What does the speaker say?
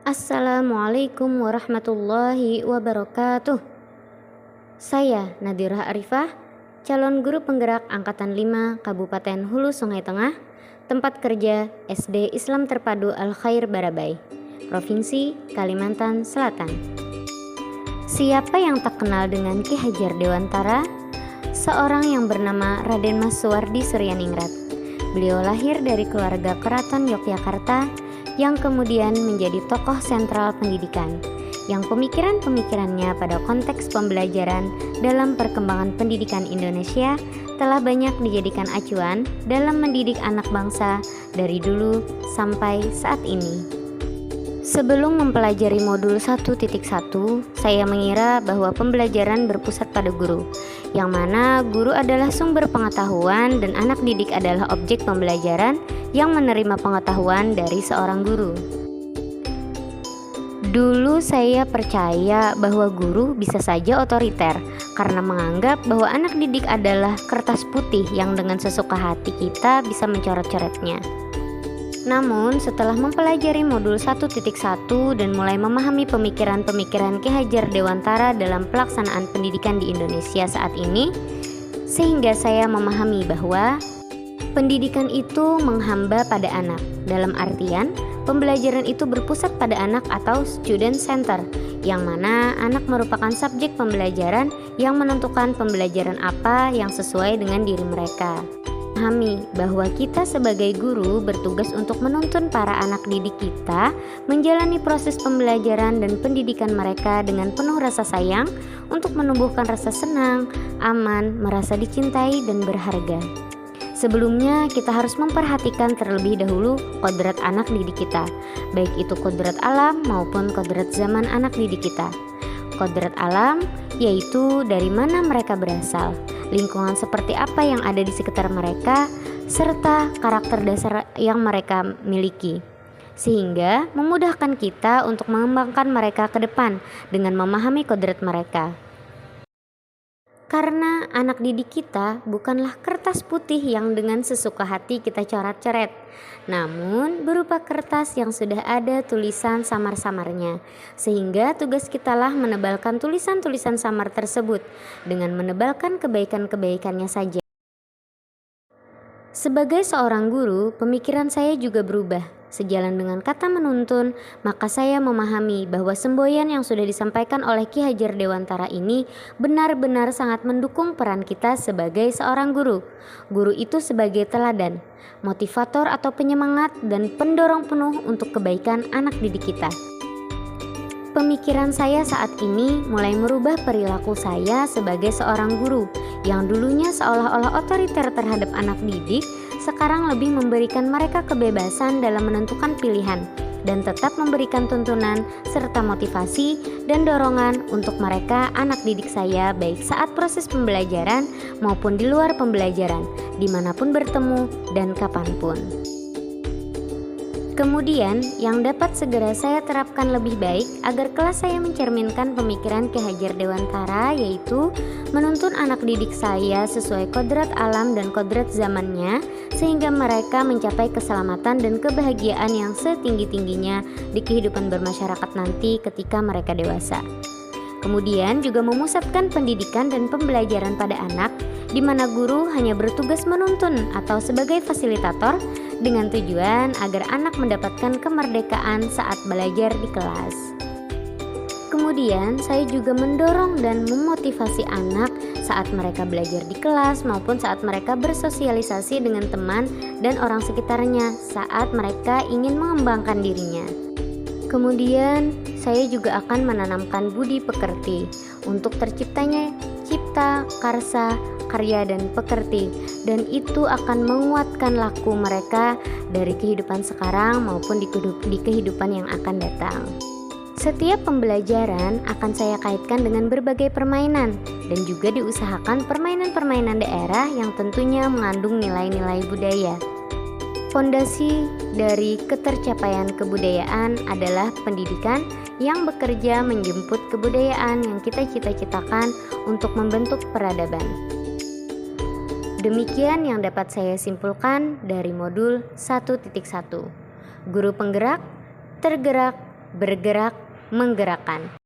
Assalamualaikum warahmatullahi wabarakatuh. Saya Nadirah Arifah, calon guru penggerak Angkatan 5 Kabupaten Hulu Sungai Tengah, tempat kerja SD Islam Terpadu Al-Khair Barabai, Provinsi Kalimantan Selatan. Siapa yang tak kenal dengan Ki Hajar Dewantara? Seorang yang bernama Raden Mas Suwardi Suryaningrat. Beliau lahir dari keluarga keraton Yogyakarta yang kemudian menjadi tokoh sentral pendidikan, yang pemikiran-pemikirannya pada konteks pembelajaran dalam perkembangan pendidikan Indonesia telah banyak dijadikan acuan dalam mendidik anak bangsa dari dulu sampai saat ini. Sebelum mempelajari modul 1.1, saya mengira bahwa pembelajaran berpusat pada guru, yang mana guru adalah sumber pengetahuan dan anak didik adalah objek pembelajaran yang menerima pengetahuan dari seorang guru. Dulu saya percaya bahwa guru bisa saja otoriter karena menganggap bahwa anak didik adalah kertas putih yang dengan sesuka hati kita bisa mencoret-coretnya. Namun setelah mempelajari modul 1.1 dan mulai memahami pemikiran-pemikiran Ki Hajar Dewantara dalam pelaksanaan pendidikan di Indonesia saat ini, sehingga saya memahami bahwa pendidikan itu menghamba pada anak. Dalam artian, pembelajaran itu berpusat pada anak atau student center, yang mana anak merupakan subjek pembelajaran yang menentukan pembelajaran apa yang sesuai dengan diri mereka. Memahami bahwa kita sebagai guru bertugas untuk menuntun para anak didik kita menjalani proses pembelajaran dan pendidikan mereka dengan penuh rasa sayang untuk menumbuhkan rasa senang, aman, merasa dicintai, dan berharga. Sebelumnya, kita harus memperhatikan terlebih dahulu kodrat anak didik kita, baik itu kodrat alam maupun kodrat zaman anak didik kita. Kodrat alam yaitu dari mana mereka berasal, lingkungan seperti apa yang ada di sekitar mereka, serta karakter dasar yang mereka miliki, sehingga memudahkan kita untuk mengembangkan mereka ke depan dengan memahami kodrat mereka. Karena anak didik kita bukanlah kertas putih yang dengan sesuka hati kita coret-coret, namun berupa kertas yang sudah ada tulisan samar-samarnya, sehingga tugas kitalah menebalkan tulisan-tulisan samar tersebut dengan menebalkan kebaikan-kebaikannya saja. Sebagai seorang guru, pemikiran saya juga berubah. Sejalan dengan kata menuntun, maka saya memahami bahwa semboyan yang sudah disampaikan oleh Ki Hajar Dewantara ini benar-benar sangat mendukung peran kita sebagai seorang guru. Guru itu sebagai teladan, motivator atau penyemangat dan pendorong penuh untuk kebaikan anak didik kita. Pemikiran saya saat ini mulai merubah perilaku saya sebagai seorang guru yang dulunya seolah-olah otoriter terhadap anak didik, sekarang lebih memberikan mereka kebebasan dalam menentukan pilihan dan tetap memberikan tuntunan serta motivasi dan dorongan untuk mereka anak didik saya baik saat proses pembelajaran maupun di luar pembelajaran, dimanapun bertemu dan kapanpun. Kemudian, yang dapat segera saya terapkan lebih baik agar kelas saya mencerminkan pemikiran Ki Hajar Dewantara, yaitu menuntun anak didik saya sesuai kodrat alam dan kodrat zamannya, sehingga mereka mencapai keselamatan dan kebahagiaan yang setinggi-tingginya di kehidupan bermasyarakat nanti ketika mereka dewasa. Kemudian juga memusatkan pendidikan dan pembelajaran pada anak, di mana guru hanya bertugas menuntun atau sebagai fasilitator dengan tujuan agar anak mendapatkan kemerdekaan saat belajar di kelas. Kemudian saya juga mendorong dan memotivasi anak saat mereka belajar di kelas maupun saat mereka bersosialisasi dengan teman dan orang sekitarnya saat mereka ingin mengembangkan dirinya. Kemudian saya juga akan menanamkan budi pekerti untuk terciptanya cipta, karsa, karya, dan pekerti, dan itu akan menguatkan laku mereka dari kehidupan sekarang maupun di kehidupan yang akan datang. Setiap pembelajaran akan saya kaitkan dengan berbagai permainan dan juga diusahakan permainan-permainan daerah yang tentunya mengandung nilai-nilai budaya. Fondasi dari ketercapaian kebudayaan adalah pendidikan yang bekerja menjemput kebudayaan yang kita cita-citakan untuk membentuk peradaban. Demikian yang dapat saya simpulkan dari modul 1.1. Guru penggerak, tergerak, bergerak, menggerakkan.